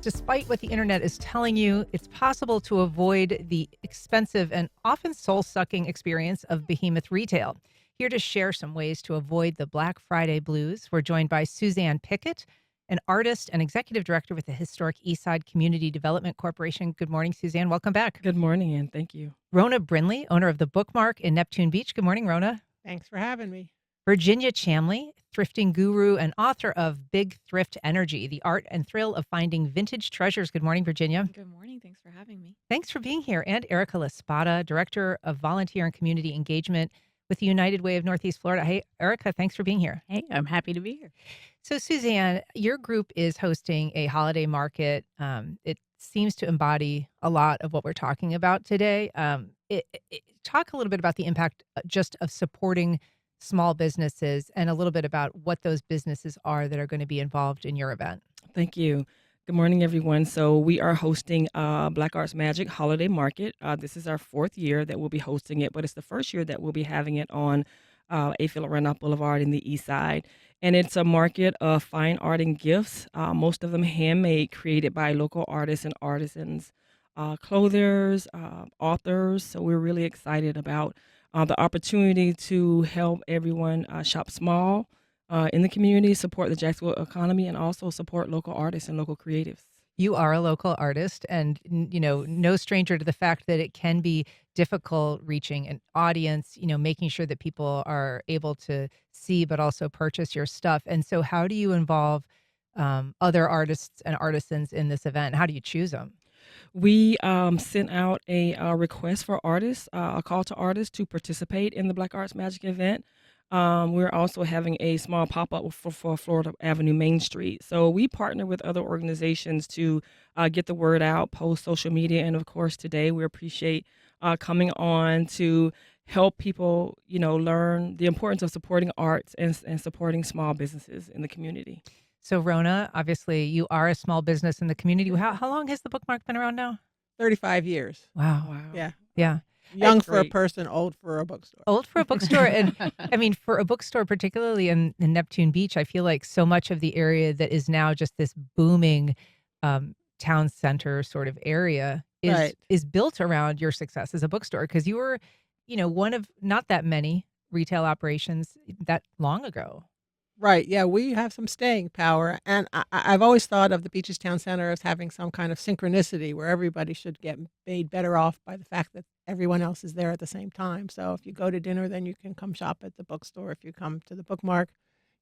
Despite what the internet is telling you, it's possible to avoid the expensive and often soul-sucking experience of behemoth retail. Here to share some ways to avoid the Black Friday blues, we're joined by Suzanne Pickett, an artist and executive director with the historic Eastside Community Development Corporation. Good morning, Suzanne. Welcome back. Good morning, and thank you. Rona Brinlee, owner of the BookMark in Neptune Beach. Good morning, Rona. Thanks for having me. Virginia Chamlee, thrifting guru and author of Big Thrift Energy, the art and thrill of finding vintage treasures. Good morning, Virginia. Good morning. Thanks for having me. Thanks for being here. And Erica Spada, director of volunteer and community engagement with the United Way of Northeast Florida. Hey, Erica, thanks for being here. Hey, I'm happy to be here. So, Suzanne, your group is hosting a holiday market. It seems to embody a lot of what we're talking about today. Talk a little bit about the impact just of supporting small businesses and a little bit about what those businesses are that are going to be involved in your event. Thank you. Good morning, everyone. So we are hosting Black Arts Magic Holiday Market. This is our fourth year that we'll be hosting it, but it's the first year that we'll be having it on A. Philip Randolph Boulevard in the Eastside. And it's a market of fine art and gifts, most of them handmade, created by local artists and artisans, clothers, authors. So we're really excited about the opportunity to help everyone shop small in the community, support the Jacksonville economy, and also support local artists and local creatives. You are a local artist and, no stranger to the fact that it can be difficult reaching an audience, making sure that people are able to see but also purchase your stuff. And so how do you involve other artists and artisans in this event? How do you choose them? We sent out a request for artists, a call to artists to participate in the Black Arts Magic event. We're also having a small pop-up for Florida Avenue Main Street. So we partner with other organizations to get the word out, post social media. And of course, today we appreciate coming on to help people, learn the importance of supporting arts and supporting small businesses in the community. So, Rona, obviously, you are a small business in the community. How long has the BookMark been around now? 35 years. Wow. Yeah. Yeah. Young That's for a great. person, old for a bookstore. Old for a bookstore. And I mean, for a bookstore, particularly in Neptune Beach, I feel like so much of the area that is now just this booming town center sort of area is built around your success as a bookstore. Because you were, one of not that many retail operations that long ago. Right. Yeah, we have some staying power. And I've always thought of the Beaches Town Center as having some kind of synchronicity where everybody should get made better off by the fact that everyone else is there at the same time. So if you go to dinner, then you can come shop at the bookstore. If you come to the BookMark,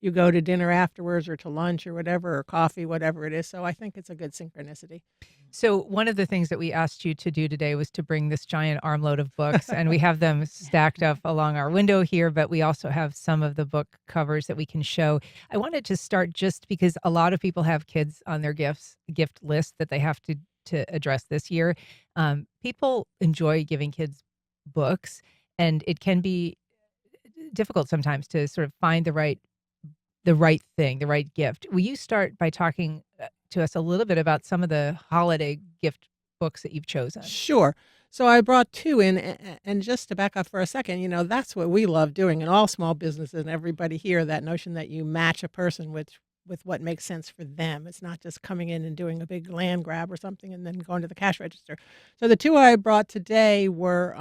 you go to dinner afterwards or to lunch or whatever, or coffee, whatever it is. So I think it's a good synchronicity. So one of the things that we asked you to do today was to bring this giant armload of books, and we have them stacked up along our window here, but we also have some of the book covers that we can show. I wanted to start just because a lot of people have kids on their gift list that they have to address this year. People enjoy giving kids books, and it can be difficult sometimes to sort of find the right thing, the right gift. Will you start by talking to us a little bit about some of the holiday gift books that you've chosen? Sure. So I brought two in, and just to back up for a second, that's what we love doing in all small businesses and everybody here, that notion that you match a person with what makes sense for them. It's not just coming in and doing a big land grab or something and then going to the cash register. So the two I brought today were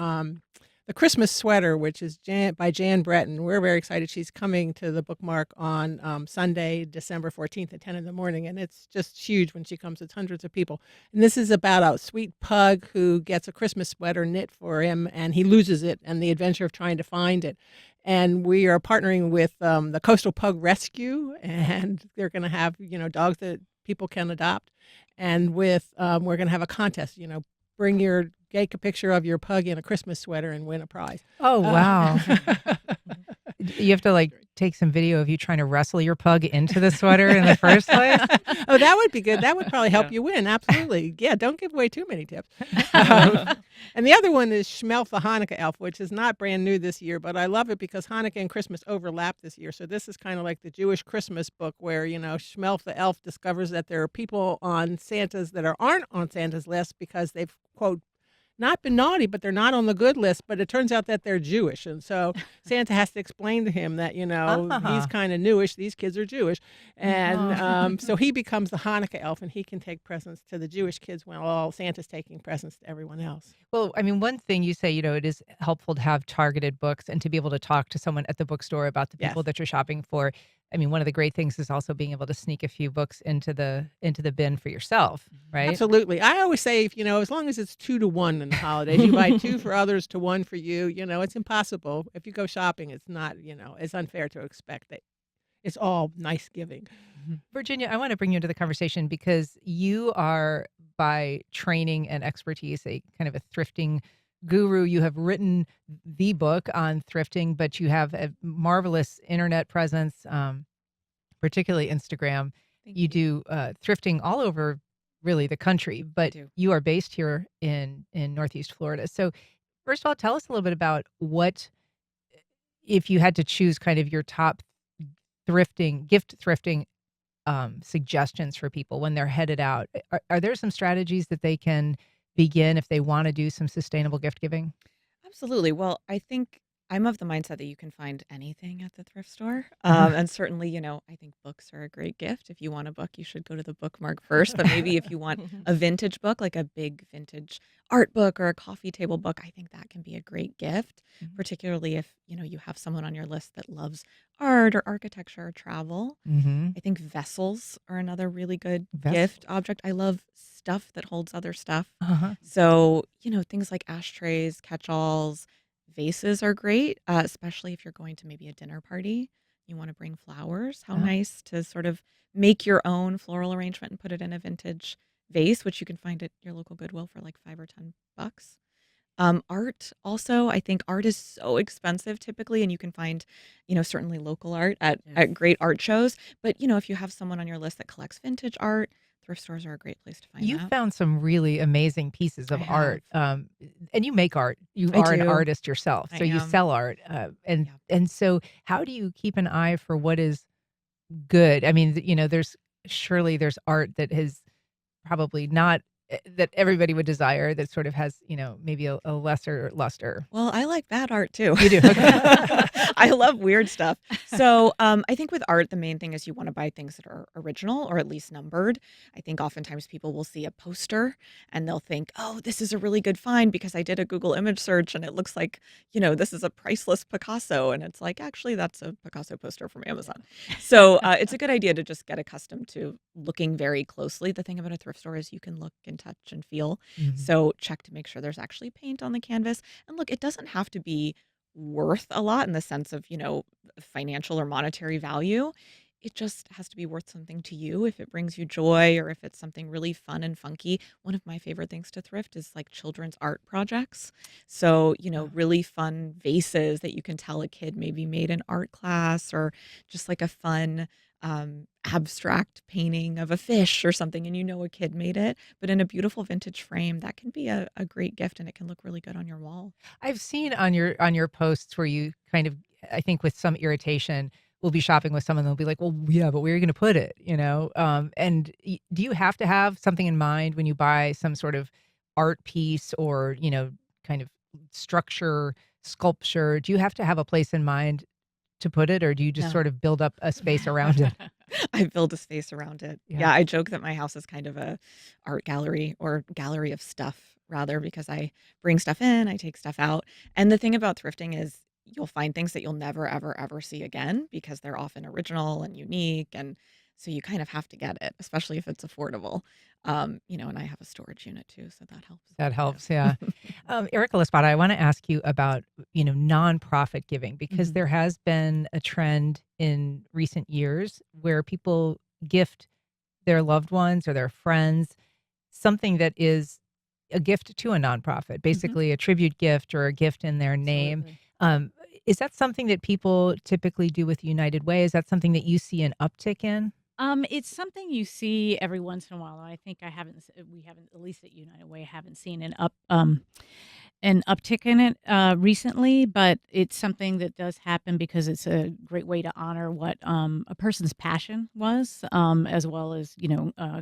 the Christmas Sweater, which is by Jan Breton. We're very excited. She's coming to the BookMark on Sunday, December 14th at 10 in the morning, and it's just huge when she comes. It's hundreds of people. And this is about a sweet pug who gets a Christmas sweater knit for him, and he loses it, and the adventure of trying to find it. And we are partnering with the Coastal Pug Rescue, and they're going to have, dogs that people can adopt. And we're going to have a contest, take a picture of your pug in a Christmas sweater and win a prize. Oh, wow. You have to take some video of you trying to wrestle your pug into the sweater in the first place. Oh, that would be good. That would probably help you win. Absolutely. Yeah, don't give away too many tips. And the other one is Schmelf the Hanukkah Elf, which is not brand new this year, but I love it because Hanukkah and Christmas overlap this year. So this is kind of like the Jewish Christmas book where, Schmelf the Elf discovers that there are people on Santa's that aren't on Santa's list because they've, quote, not been naughty, but they're not on the good list, but it turns out that they're Jewish. And so Santa has to explain to him that, he's Uh-huh. kind of newish. These kids are Jewish. And Uh-huh. so he becomes the Hanukkah elf and he can take presents to the Jewish kids while Santa's taking presents to everyone else. Well, I mean, one thing you say, it is helpful to have targeted books and to be able to talk to someone at the bookstore about the Yes. people that you're shopping for. I mean, one of the great things is also being able to sneak a few books into the bin for yourself, right? Absolutely. I always say, as long as it's 2 to 1 in the holidays, you buy two for others to one for you. It's impossible. If you go shopping, it's not, it's unfair to expect that it's all nice giving. Virginia, I want to bring you into the conversation because you are, by training and expertise, a kind of a thrifting guru. You have written the book on thrifting, but you have a marvelous internet presence, particularly Instagram. Thank You do thrifting all over, really, the country, but do. you are based here in Northeast Florida. So, first of all, tell us a little bit about what, if you had to choose kind of your top gift thrifting suggestions for people when they're headed out. Are there some strategies that they can begin if they want to do some sustainable gift giving? Absolutely. Well, I think I'm of the mindset that you can find anything at the thrift store. And certainly, I think books are a great gift. If you want a book, you should go to the BookMark first. But maybe if you want a vintage book, like a big vintage art book or a coffee table book, I think that can be a great gift, Mhm. particularly if, you have someone on your list that loves art or architecture or travel. Mm-hmm. I think vessels are another really good Vessels. gift object. I love stuff that holds other stuff. Uh-huh. So, things like ashtrays, catch-alls, vases are great, especially if you're going to maybe a dinner party. You want to bring flowers. How Uh-huh. nice to sort of make your own floral arrangement and put it in a vintage vase, which you can find at your local Goodwill for like $5 or $10. Art also, I think art is so expensive typically, and you can find, certainly local art at great art shows. But, if you have someone on your list that collects vintage art, thrift stores are a great place to find You that. found some really amazing pieces I of have. art, and you make art. You I are an do. artist yourself, I so you am. sell art, and Yeah. so how do you keep an eye for what is good? I mean, there's art that has probably not that everybody would desire, that sort of has, maybe a lesser luster. Well, I like bad art too. You do? Okay. I love weird stuff. So, I think with art, the main thing is you want to buy things that are original or at least numbered. I think oftentimes people will see a poster and they'll think, oh, this is a really good find because I did a Google image search and it looks like, this is a priceless Picasso. And it's like, actually, that's a Picasso poster from Amazon. So, it's a good idea to just get accustomed to looking very closely. The thing about a thrift store is you can look and touch and feel. Mhm. So, check to make sure there's actually paint on the canvas. And look, it doesn't have to be worth a lot in the sense of, financial or monetary value. It just has to be worth something to you if it brings you joy or if it's something really fun and funky. One of my favorite things to thrift is like children's art projects. So, Oh. really fun vases that you can tell a kid maybe made in art class or just like a fun abstract painting of a fish or something and a kid made it, but in a beautiful vintage frame. That can be a great gift and it can look really good on your wall. I've seen on your posts where you kind of, I think with some irritation, will be shopping with someone, they'll be like, "Well, yeah, but where are you gonna put it?" And do you have to have something in mind when you buy some sort of art piece or, kind of structure, sculpture? Do you have to have a place in mind to put it, or do you just No. sort of build up a space around it? I build a space around it. Yeah. Yeah, I joke that my house is kind of a art gallery or gallery of stuff rather because I bring stuff in, I take stuff out. And the thing about thrifting is you'll find things that you'll never ever ever see again because they're often original and unique and so you kind of have to get it, especially if it's affordable. And I have a storage unit too, so that helps. That helps, yeah. Erica Spada, I want to ask you about, nonprofit giving, because Mhm. there has been a trend in recent years where people gift their loved ones or their friends something that is a gift to a nonprofit, basically a tribute gift or a gift in their name. Absolutely. Um, is that something that people typically do with United Way? Is that something that you see an uptick in? It's something you see every once in a while. I think we haven't, at least at United Way, haven't seen an uptick in it recently, but it's something that does happen because it's a great way to honor what a person's passion was, as well as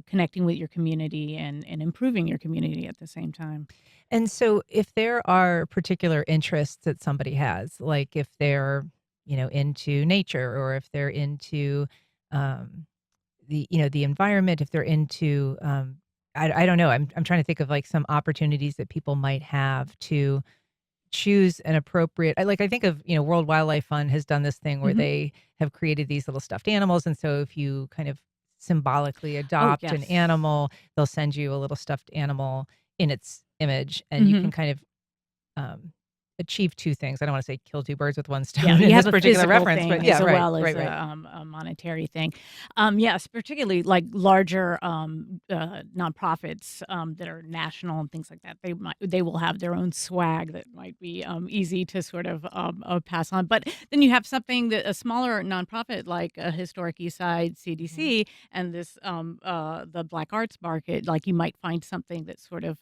connecting with your community and improving your community at the same time. And so if there are particular interests that somebody has, like if they're, into nature or if they're into um, the environment, if they're into I don't know, I'm trying to think of like some opportunities that people might have to choose an appropriate I think of, World Wildlife Fund has done this thing where Hmm. they have created these little stuffed animals, and so if you kind of symbolically Oh, adopt an yes. animal, they'll send you a little stuffed animal in its image, and you Hmm. can kind of um, achieve two things. I don't want to say kill two birds with one Yeah, stone in you this have a particular physical reference, but thing yeah, as right, well as right, right. a monetary thing. Yes, particularly like larger nonprofits that are national and things like that. They will have their own swag that might be easy to sort of pass on. But then you have something that a smaller nonprofit like a Historic Eastside Mhm. CDC and this the Black Arts Market. Like you might find something that sort of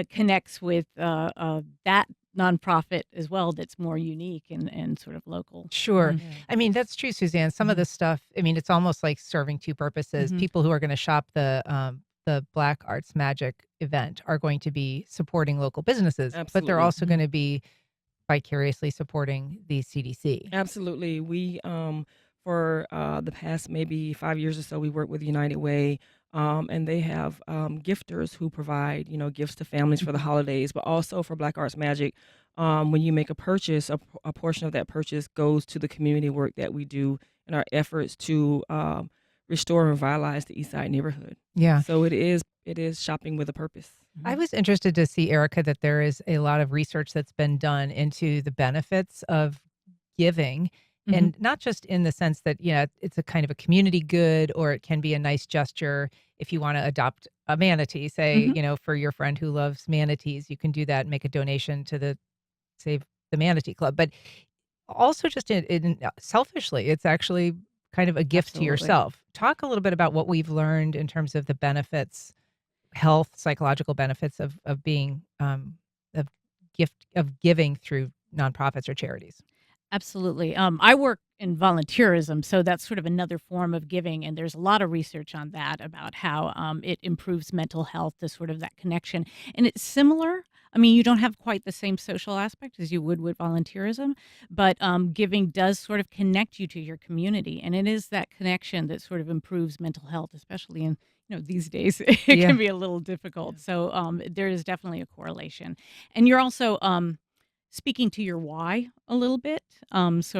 connects with that nonprofit as well that's more unique and sort of local. Sure. Hmm. Yeah. I mean, that's true, Suzanne. Some of Hmm. this stuff, I mean, it's almost like serving two purposes. Hmm. People who are going to shop the Black Arts Magic event are going to be supporting local businesses, but they're Absolutely. also going to be vicariously supporting the CDC. Absolutely. We for the past maybe 5 years or so, we work with United Way, and they have gifters who provide gifts to families for the Hmm. holidays, but also for Black Arts Magic. When you make a purchase, a portion of that purchase goes to the community work that we do in our efforts to restore and revitalize the East Side neighborhood. Yeah. So it is shopping with a purpose. I Hmm. was interested to see, Erica, that there is a lot of research that's been done into the benefits of giving. Hmm. And not just in the sense that, it's a kind of a community good or it can be a nice gesture if you want to adopt a manatee, say, Hmm. for your friend who loves manatees, you can do that and make a donation to the Save the Manatee Club. But also just selfishly, it's actually kind of a gift to Absolutely. yourself. Talk a little bit about what we've learned in terms of the benefits health, psychological benefits of being of of giving through nonprofits or charities. Absolutely. I work in volunteerism, so that's sort of another form of giving, and there's a lot of research on that about how it improves mental health, the sort of that connection, and it's similar. I mean, you don't have quite the same social aspect as you would with volunteerism, but giving does sort of connect you to your community, and it is that connection that sort of improves mental health, especially in these days it Yeah. can be a little Yeah. difficult. So there is definitely a correlation, and you're also speaking to your why a little bit. If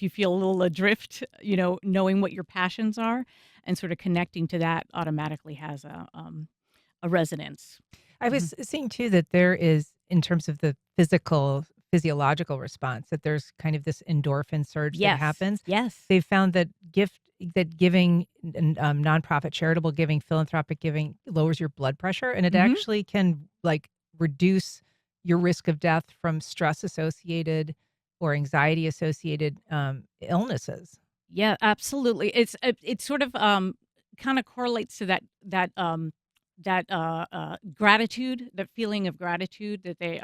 you feel a little adrift, knowing what your passions are and sort of connecting to that automatically has a resonance. I Hmm. was seeing too that there is, in terms of the physiological response, that there's kind of this endorphin surge that Yes. happens. Yes. They've found that giving and nonprofit charitable giving, philanthropic giving lowers your blood pressure, and it Hmm. actually can like reduce your risk of death from stress associated or anxiety associated illnesses. Yeah, absolutely. It sort of kind of correlates to that gratitude, that feeling of gratitude that they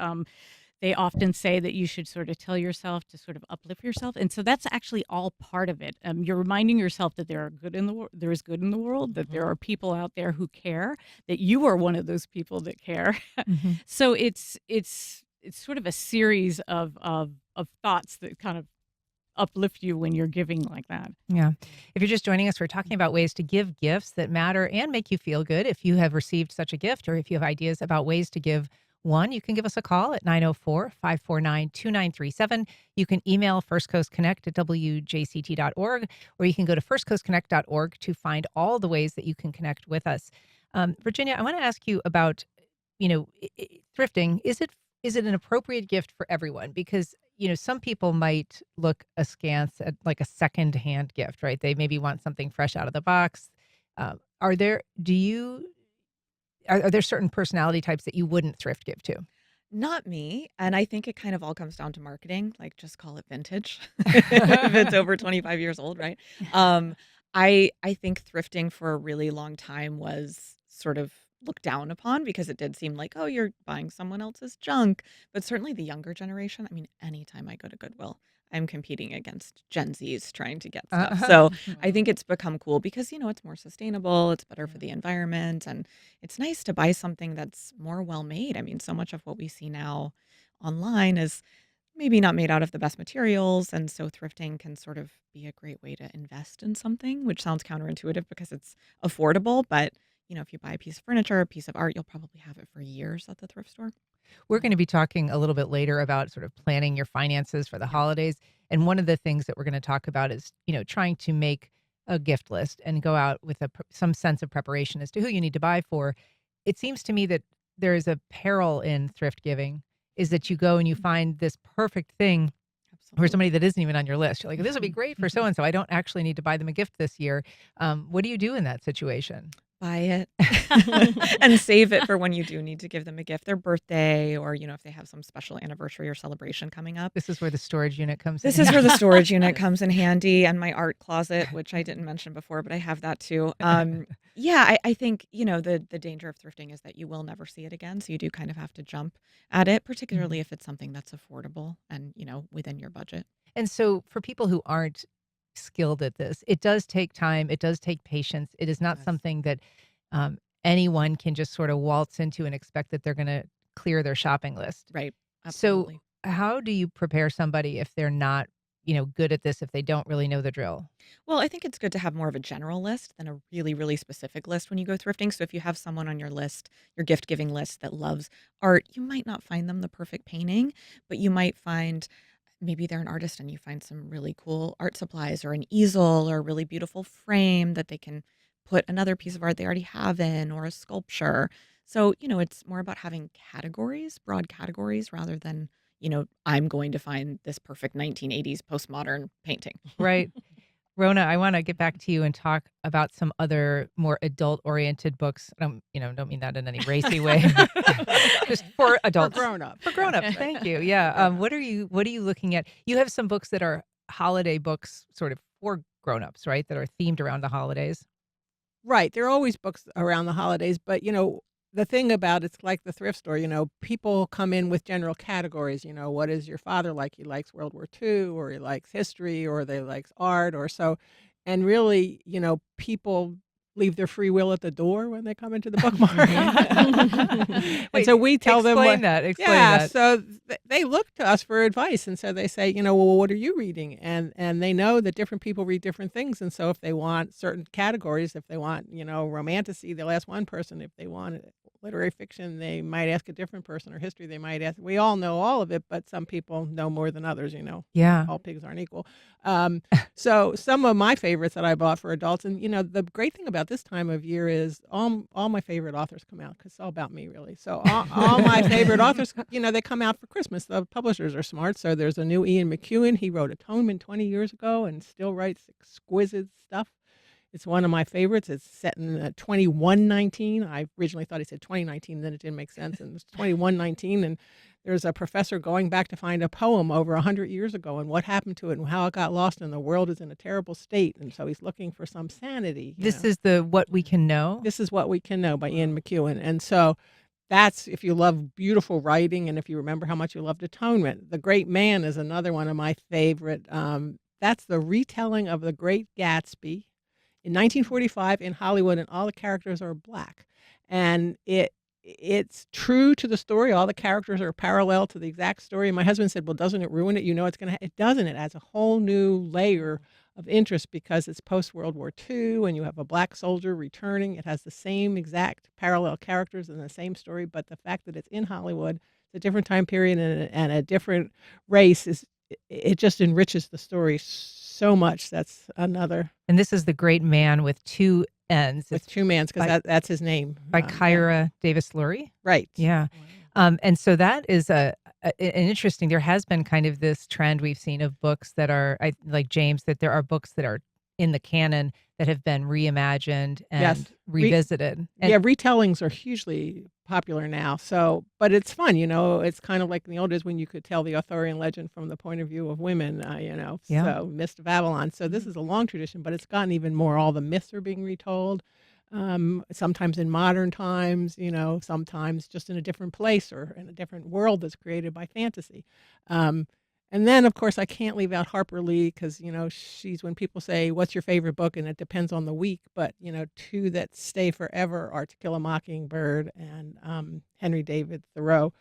often say that you should sort of tell yourself to sort of uplift yourself, and so that's actually all part of it. You're reminding yourself that there is good in the world, that there Mhm. are people out there who care, that you are one of those people that care. Mhm. So it's sort of a series of thoughts that kind of uplift you when you're giving like that. Yeah. Yeah. If you're just joining us, we're talking about ways to give gifts that matter and make you feel good. If you have received such a gift or if you have ideas about ways to give one, you can give us a call at 904-549-2937. You can email First Coast Connect at wjct.org, or you can go to firstcoastconnect.org to find all the ways that you can connect with us. Virginia, I want to ask you about, thrifting. Is it an appropriate gift for everyone? Because some people might look askance at like a secondhand gift, right? They maybe want something fresh out of the box. Are there? Do you? Are there certain personality types that you wouldn't thrift give to? Not me, and I think it kind of all comes down to marketing, like, just call it vintage if it's over 25 years old, right? Um, I think thrifting for a really long time was sort of looked down upon because it did seem like, "Oh, you're buying someone else's junk," but certainly the younger generation, I mean, anytime I go to Goodwill, I'm competing against Gen Zs trying to get stuff, Uh, so I think it's become cool because, it's more sustainable, it's better for yeah. the environment, and it's nice to buy something that's more well made. I mean, so much of what we see now online is maybe not made out of the best materials. And so thrifting can sort of be a great way to invest in something, which sounds counterintuitive because it's affordable. But, if you buy a piece of furniture, a piece of art, you'll probably have it for years at the thrift store. We're going to be talking a little bit later about sort of planning your finances for the Yeah. holidays. And one of the things that we're going to talk about is, trying to make a gift list and go out with some sense of preparation as to who you need to buy for. It seems to me that there is a peril in thrift giving is that you go and you find this perfect thing for somebody Absolutely. that isn't even on your list. You're like, this would be great for so and so. I don't actually need to buy them a gift this year. What do you do in that situation? Buy it and save it for when you do need to give them a gift, their birthday, or, if they have some special anniversary or celebration coming up. This is where the storage unit comes in This is where the handy. storage unit comes in handy and my art closet, which I didn't mention before, but I have that too. Yeah, I think, the danger of thrifting is that you will never see it again. So you do kind of have to jump at it, Mhm. particularly if it's something that's affordable and, within your budget. And so for people who aren't skilled at this, it does take time, it does take patience. It is not Yes. something that um, anyone can just sort of waltz into and expect that they're going to clear their shopping list. Right. So Absolutely. how do you prepare somebody if they're not, good at this, if they don't really know the drill? Well, I think it's good to have more of a general list than a really, really specific list when you go thrifting. So if you have someone on your list, your gift giving list that loves art, you might not find them the perfect painting, but you might find maybe they're an artist and you find some really cool art supplies or an easel or a really beautiful frame that they can put another piece of art they already have in or a sculpture. So, it's more about having categories, broad categories, rather than, I'm going to find this perfect 1980s postmodern painting. Right. Rona, I want to get back to you and talk about some other more adult-oriented books. Don't mean that in any racy way. Just for For adults, grown-ups. for Yeah. grown-ups. Thank you. Yeah. What are you looking at? You have some books that are holiday books, sort of for grown-ups, right? That are themed around the holidays. Right, there are always books around the holidays, but, the thing about it's like the thrift store, people come in with general categories, what is your father like? He likes World War II, or he likes history, or they likes art, or so, and really, people leave their free will at the door when they come into the bookmark. And Wait, so we tell them explain what. that. Explain Yeah, that. so they look to us for advice, and so they say, "Well, what are you reading?" And they know that different people read different things, and so if they want certain categories, if they want, romantasy, they'll ask one person. If they want literary fiction, they might ask a different person, or history, they might ask. We all know all of it, but some people know more than others. Yeah. All pigs aren't equal. Um, so some of my favorites that I bought for adults, and the great thing about this time of year is all my favorite authors come out because it's all about me really. So all my favorite authors, they come out for Christmas. The publishers are smart. So there's a new Ian McEwan. He wrote Atonement 20 years ago and still writes exquisite stuff. It's one of my favorites. It's set in 2119. I originally thought he said 2019, then it didn't make sense, and it's 2119. And there's a professor going back to find a poem over 100 years ago and what happened to it and how it got lost, and the world is in a terrible state. And so he's looking for some sanity. This is the What We Can Know. This is What We Can Know by Ian McEwan. And so that's if you love beautiful writing and if you remember how much you loved Atonement. The Great Man is another one of my favorite. That's the retelling of The Great Gatsby in 1945 in Hollywood, and all the characters are black. And it's true to the story. All the characters are parallel to the exact story. And my husband said, "Well, doesn't it ruin it? It's going to." It doesn't. It adds a whole new layer of interest because it's post World War II, and you have a black soldier returning. It has the same exact parallel characters and the same story, but the fact that it's in Hollywood, it's a different time period and a different race it just enriches the story so much. That's another And this is The Great Man with two N's. with It's two mans because by that's his name. by Yeah. Kyra Davis Lurie. Right. Yeah. And so that is an interesting. There has been kind of this trend we've seen of books that are like James, that there are books that are in the canon that have been reimagined Yes. and revisited. And Yeah, retellings are hugely popular now. So, but it's fun, it's kind of like in the old days when you could tell the Arthurian legend from the point of view of women, Yeah. so Mist of Avalon. So this is a long tradition, but it's gotten even more. All the myths are being retold, sometimes in modern times, sometimes just in a different place or in a different world that's created by fantasy. Um, and then, of course, I can't leave out Harper Lee because, she's when people say, what's your favorite book? And it depends on the week. But, two that stay forever are To Kill a Mockingbird and Henry David Thoreau,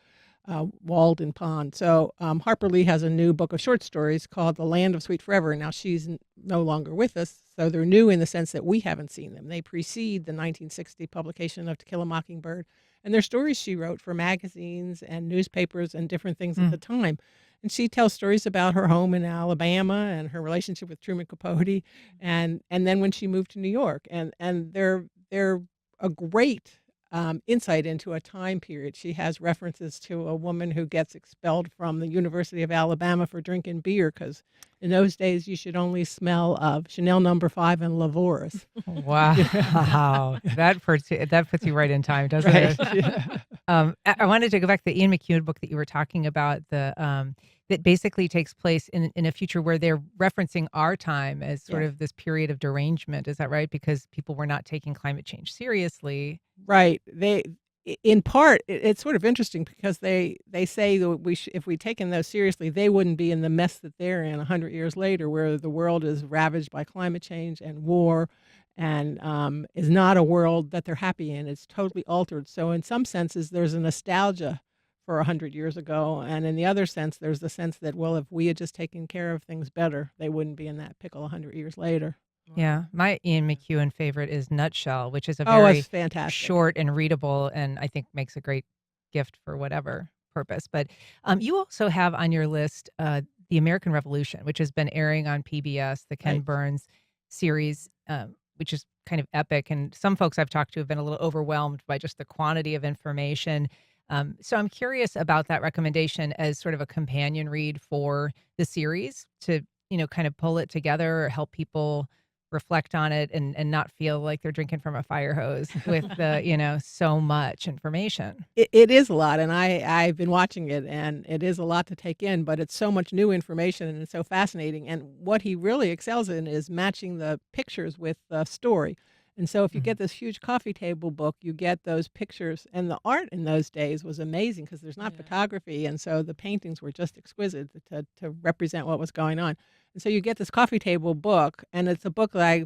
Walden Pond. So Harper Lee has a new book of short stories called The Land of Sweet Forever. Now, she's no longer with us. So they're new in the sense that we haven't seen them. They precede the 1960 publication of To Kill a Mockingbird. And they're stories she wrote for magazines and newspapers and different things at the time. And she tells stories about her home in Alabama and her relationship with Truman Capote, and then when she moved to New York, and they're a great insight into a time period. She has references to a woman who gets expelled from the University of Alabama for drinking beer because in those days you should only smell of Chanel Number 5 and Lavoris. Wow. That puts you right in time, doesn't Right. it? Yeah. I wanted to go back to the Ian McEwan book that you were talking about, that basically takes place in a future where they're referencing our time as sort Yes. of this period of derangement. Is that right? Because people were not taking climate change seriously. Right. In part, it's sort of interesting because they say that if we'd taken those seriously, they wouldn't be in the mess that they're in 100 years later, where the world is ravaged by climate change and war, and is not a world that they're happy in. It's totally altered. So in some senses, there's a nostalgia for 100 years ago, and in the other sense, there's the sense that, well, if we had just taken care of things better, they wouldn't be in that pickle 100 years later. Yeah. My Ian McEwan favorite is Nutshell, which is a Oh, very it's fantastic. short and readable, and I think makes a great gift for whatever purpose. But you also have on your list The American Revolution, which has been airing on PBS, the Ken Right. Burns series, which is kind of epic. And some folks I've talked to have been a little overwhelmed by just the quantity of information. So I'm curious about that recommendation as sort of a companion read for the series to, kind of pull it together or help people reflect on it and not feel like they're drinking from a fire hose with the, so much information. It is a lot, and I've been watching it, and it is a lot to take in, but it's so much new information, and it's so fascinating. And what he really excels in is matching the pictures with the story. And so if you get this huge coffee table book, you get those pictures, and the art in those days was amazing because there's not photography, and so the paintings were just exquisite to represent what was going on. And so you get this coffee table book, and it's a book that I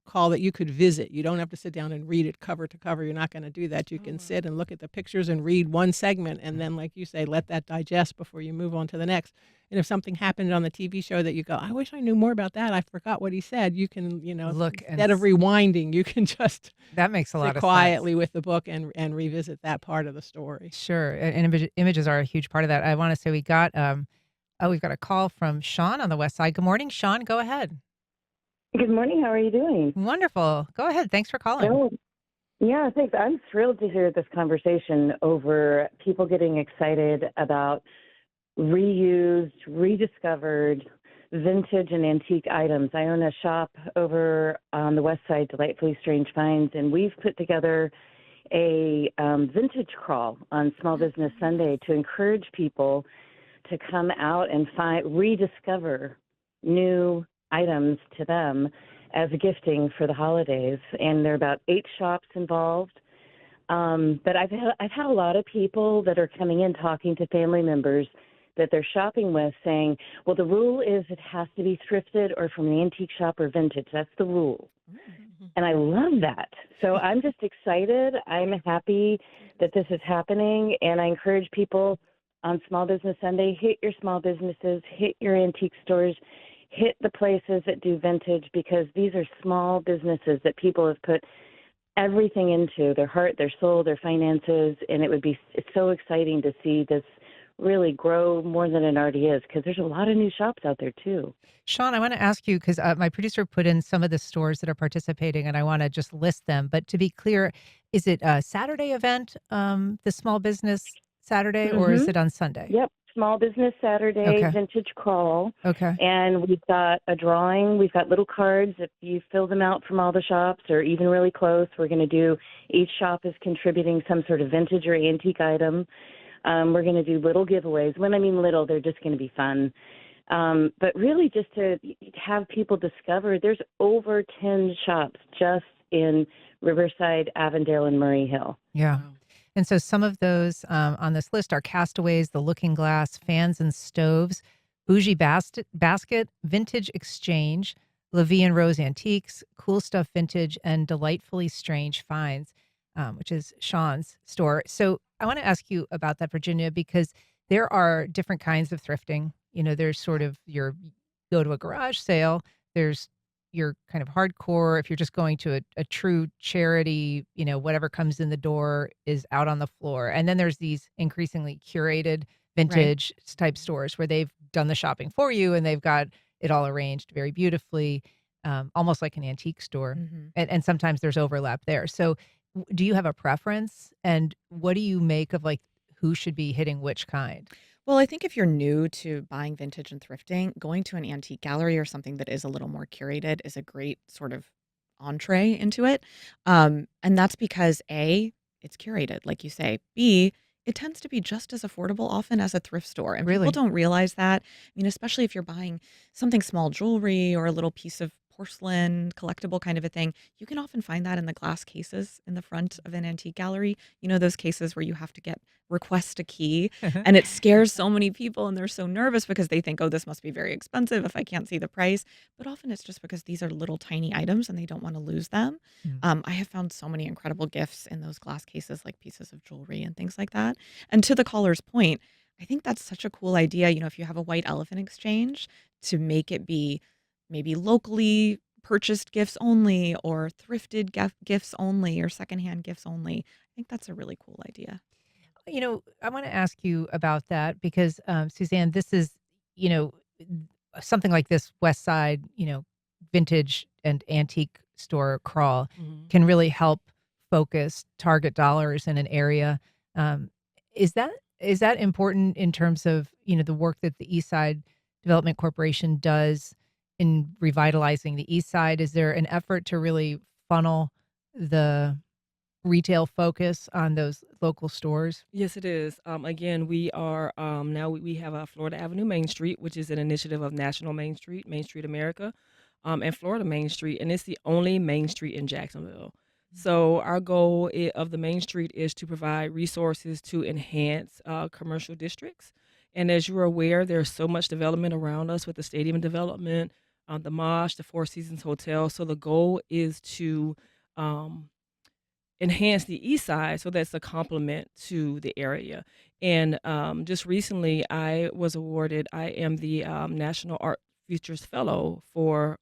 call that you could visit. You don't have to sit down and read it cover to cover. You're not going to do that. You can sit and look at the pictures and read one segment, and then, like you say, let that digest before you move on to the next. And if something happened on the TV show that you go, I wish I knew more about that. I forgot what he said. You can, Look and instead of rewinding, you can just that makes a lot sit of quietly sense. with the book and revisit that part of the story. Sure, and images are a huge part of that. I want to say we've got a call from Sean on the West Side. Good morning, Sean. Go ahead. Good morning. How are you doing? Wonderful. Go ahead. Thanks for calling. Oh, yeah, thanks. I'm thrilled to hear this conversation over people getting excited about reused, rediscovered, vintage and antique items. I own a shop over on the West Side, Delightfully Strange Finds, and we've put together a vintage crawl on Small Business Sunday to encourage people to come out and rediscover new items to them as a gifting for the holidays. And there are about 8 shops involved. But I've had a lot of people that are coming in talking to family members that they're shopping with saying, well, the rule is it has to be thrifted or from the antique shop or vintage. That's the rule. And I love that. So I'm just excited. I'm happy that this is happening. And I encourage people on Small Business Sunday, hit your small businesses, hit your antique stores, hit the places that do vintage, because these are small businesses that people have put everything into, their heart, their soul, their finances. And it's so exciting to see this really grow more than it already is, because there's a lot of new shops out there too. Sean, I want to ask you, because my producer put in some of the stores that are participating, and I want to just list them. But to be clear, is it a Saturday event, the Small Business Saturday, or is it on Sunday? Yep. Small Business Saturday Okay. vintage crawl, Okay. and we've got a drawing. We've got little cards. If you fill them out from all the shops or even really close, we're going to do, each shop is contributing some sort of vintage or antique item. We're going to do little giveaways. When I mean little, they're just going to be fun. But really just to have people discover, there's over 10 shops just in Riverside, Avondale, and Murray Hill. Yeah. Wow. And so some of those on this list are Castaways, The Looking Glass, Fans and Stoves, Bougie Basket, Vintage Exchange, Levie and Rose Antiques, Cool Stuff Vintage, and Delightfully Strange Finds, which is Sean's store. So I want to ask you about that, Virginia, because there are different kinds of thrifting. There's sort of your go to a garage sale. There's your kind of hardcore. If you're just going to a true charity, whatever comes in the door is out on the floor. And then there's these increasingly curated Right. vintage type stores where they've done the shopping for you and they've got it all arranged very beautifully, almost like an antique store. hmm And sometimes there's overlap there. So do you have a preference? And what do you make of like who should be hitting which kind? Well, I think if you're new to buying vintage and thrifting, going to an antique gallery or something that is a little more curated is a great sort of entree into it. And that's because A, it's curated, like you say. B, it tends to be just as affordable often as a thrift store. And people Really? don't realize that. I mean, especially if you're buying something small jewelry or a little piece of porcelain, collectible kind of a thing, you can often find that in the glass cases in the front of an antique gallery. Those cases where you have to request a key, and it scares so many people and they're so nervous because they think, oh, this must be very expensive if I can't see the price. But often it's just because these are little tiny items and they don't want to lose them. Mm. I have found so many incredible gifts in those glass cases, like pieces of jewelry and things like that. And to the caller's point, I think that's such a cool idea. If you have a white elephant exchange, to make it be maybe locally purchased gifts only or thrifted gifts only or secondhand gifts only. I think that's a really cool idea. I want to ask you about that because, Suzanne, this is, you know, something like this West Side, vintage and antique store crawl Mhm. can really help focus target dollars in an area. Um, is that important in terms of, the work that the Eastside Development Corporation does in revitalizing the East Side? Is there an effort to really funnel the retail focus on those local stores? Yes, it is. Again, we are now we have a Florida Avenue Main Street, which is an initiative of National Main Street America, and Florida Main Street, and it's the only Main Street in Jacksonville. So our goal of the Main Street is to provide resources to enhance commercial districts. And as you're aware, there's so much development around us with the stadium development, the Mosh, the Four Seasons Hotel. So the goal is to um, enhance the east side so that's a complement to the area. And just recently, I am the National Art Futures Fellow for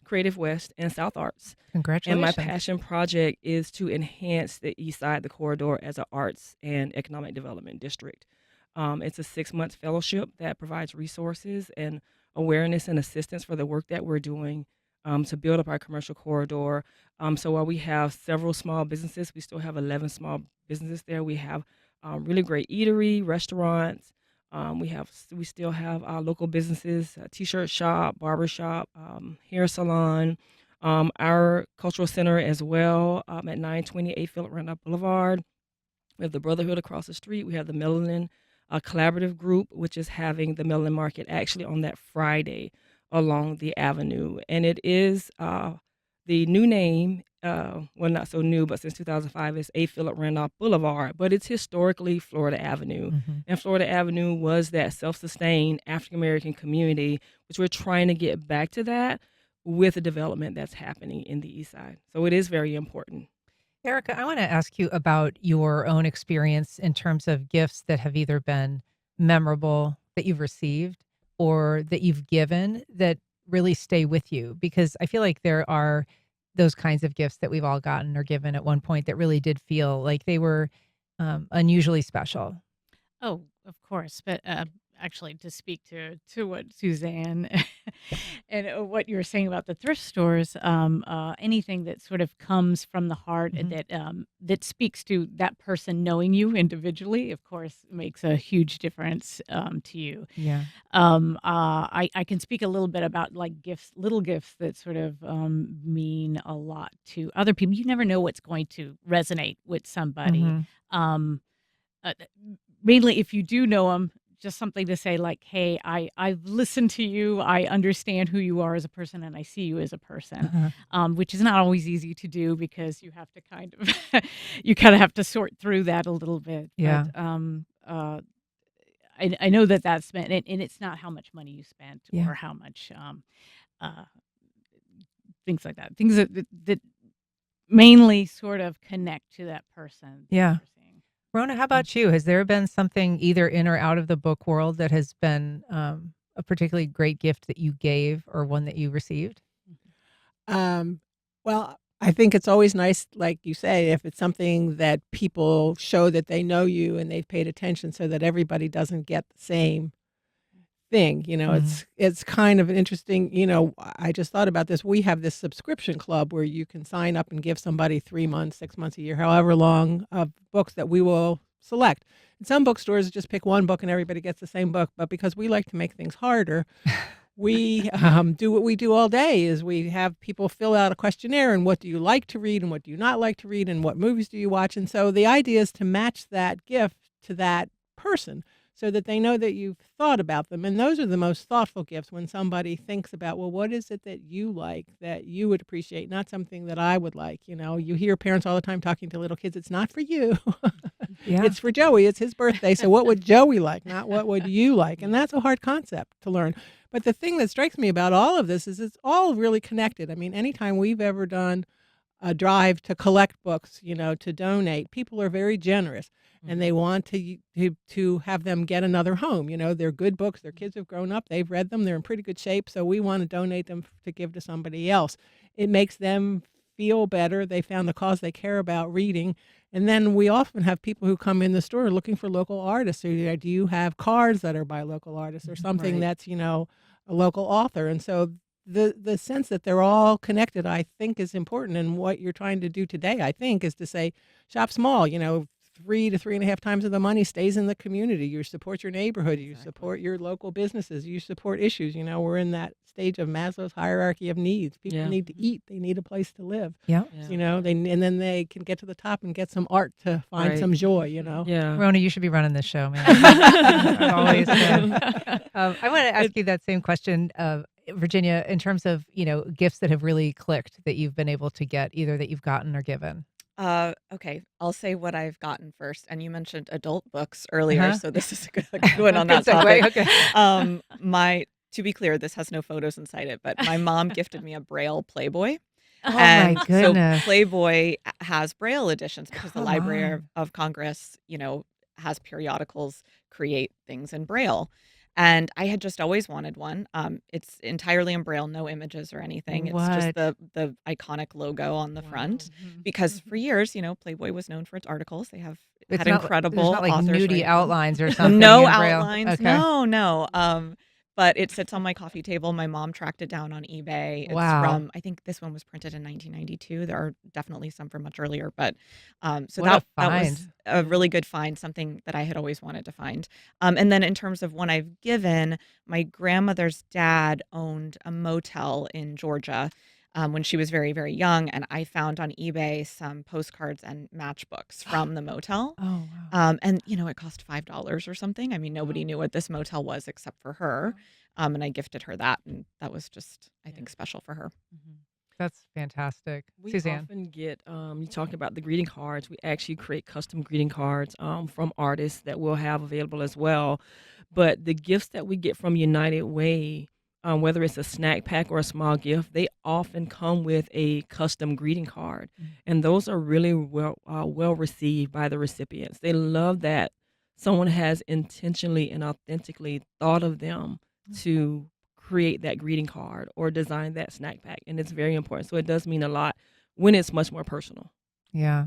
Creative West and South Arts. And my Congratulations. passion project is to enhance the east side, the corridor, as an arts and economic development district. It's a 6-month fellowship that provides resources and awareness and assistance for the work that we're doing to build up our commercial corridor. So while we have several small businesses, we still have 11 small businesses there. We have really great eatery, restaurants. We still have our local businesses, a t-shirt shop, barber shop, hair salon, our cultural center as well at 928 Philip Randolph Boulevard. We have the Brotherhood across the street. We have the Melanin Collaborative Group, which is having the Melanin Market actually on that Friday along the avenue. And it is the new name, well, not so new, but since 2005, is 8 Philip Randolph Boulevard, but it's historically Florida Avenue. Mhm. And Florida Avenue was that self-sustained African American community, which we're trying to get back to that with the development that's happening in the East Side. So it is very important. Erica, I want to ask you about your own experience in terms of gifts that have either been memorable that you've received or that you've given that really stay with you. Because I feel like there are those kinds of gifts that we've all gotten or given at one point that really did feel like they were unusually special. Oh, of course. But actually to speak to what Suzanne and what you were saying about the thrift stores. Anything that sort of comes from the heart Mhm. that speaks to that person knowing you individually, of course, makes a huge difference to you. Yeah. I can speak a little bit about like gifts, little gifts that sort of mean a lot to other people. You never know what's going to resonate with somebody. Mhm. Um, uh, Mainly if you do know them, just something to say like, "Hey, I've listened to you. I understand who you are as a person, and I see you as a person," Uh-huh. which is not always easy to do because you have to kind of you kind of have to sort through that a little bit. Yeah. But I know that that's meant, and it's not how much money you spent Yeah. or how much uh, things like that. Things that mainly sort of connect to that person that Yeah. you're seeing. Rona, how about you? Has there been something either in or out of the book world that has been a particularly great gift that you gave or one that you received? Um, well, I think it's always nice, like you say, if it's something that people show that they know you and they've paid attention so that everybody doesn't get the same thing. Mhm. It's kind of an interesting, I just thought about this. We have this subscription club where you can sign up and give somebody 3 months, 6 months, a year, however long of books that we will select. In some bookstores, just pick one book and everybody gets the same book. But because we like to make things harder, we do what we do all day is we have people fill out a questionnaire and what do you like to read and what do you not like to read and what movies do you watch. And so the idea is to match that gift to that person so that they know that you've thought about them. And those are the most thoughtful gifts when somebody thinks about, well, what is it that you like that you would appreciate, not something that I would like. You hear parents all the time talking to little kids, it's not for you. Yeah. It's for Joey. It's his birthday. So what would Joey like? Not what would you like? And that's a hard concept to learn. But the thing that strikes me about all of this is it's all really connected. I mean, anytime we've ever done a drive to collect books, to donate, people are very generous and they want to have them get another home. They're good books. Their kids have grown up. They've read them. They're in pretty good shape. So we want to donate them to give to somebody else. It makes them feel better. They found a cause they care about reading. And then we often have people who come in the store looking for local artists. So, do you have cards that are by local artists or something Right. that's, a local author? And so the sense that they're all connected, I think, is important. And what you're trying to do today, I think, is to say, shop small. 3 to 3.5 times of the money stays in the community. You support your neighborhood. You Exactly. support your local businesses. You support issues. We're in that stage of Maslow's hierarchy of needs. People Yeah. need to eat. They need a place to live. Yeah. Yeah. And then they can get to the top and get some art to find Right. some joy. Yeah. Rona, you should be running this show, man. I've always been. I want to ask you that same question, Virginia, in terms of gifts that have really clicked that you've been able to get, either that you've gotten or given. Okay, I'll say what I've gotten first. And you mentioned adult books earlier, Uh-huh. so this is a good one on Good that topic. segue. Okay. To be clear, this has no photos inside it, but my mom gifted me a Braille Playboy. Oh And my so goodness. Playboy has Braille editions because the Come Library on. of Congress, has periodicals create things in Braille. And I had just always wanted one. It's entirely in Braille, no images or anything. It's just What? the iconic logo on the Wow. front. Mhm. Because for years, Playboy was known for its articles. They have It's had not. There's incredible not like authors nudie write them. outlines or something No in Braille. outlines. Okay. No. But it sits on my coffee table. My mom tracked it down on eBay. It's Wow. from, I think this one was printed in 1992. There are definitely some from much earlier, but so What a that was find. a really good find, something that I had always wanted to find. And then in terms of one I've given, my grandmother's dad owned a motel in Georgia. When she was very, very young, and I found on eBay some postcards and matchbooks from the motel. Oh wow. And it cost $5 or something. I mean, nobody knew what this motel was except for her. And I gifted her that, and that was just, I think, special for her. Mhm. That's fantastic. We Suzanne. often get, you talking about the greeting cards. We actually create custom greeting cards from artists that we'll have available as well. But the gifts that we get from United Way, whether it's a snack pack or a small gift, they often come with a custom greeting card. And those are really well received by the recipients. They love that someone has intentionally and authentically thought of them to create that greeting card or design that snack pack. And it's very important. So it does mean a lot when it's much more personal. Yeah.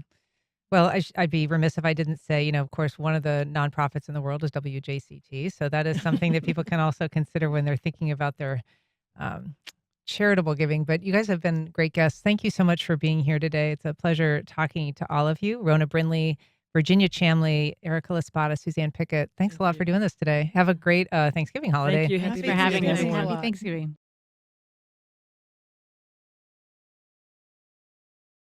Well, I'd be remiss if I didn't say, of course, one of the nonprofits in the world is WJCT. So that is something that people can also consider when they're thinking about their um, charitable giving. But you guys have been great guests. Thank you so much for being here today. It's a pleasure talking to all of you. Rona Brinlee, Virginia Chamlee, Erica Spada, Suzanne Pickett. Thanks a lot for doing this today. Have a great Thanksgiving holiday. Thank you. Thanks Happy for having us. Thanksgiving, everyone. Happy Thanksgiving.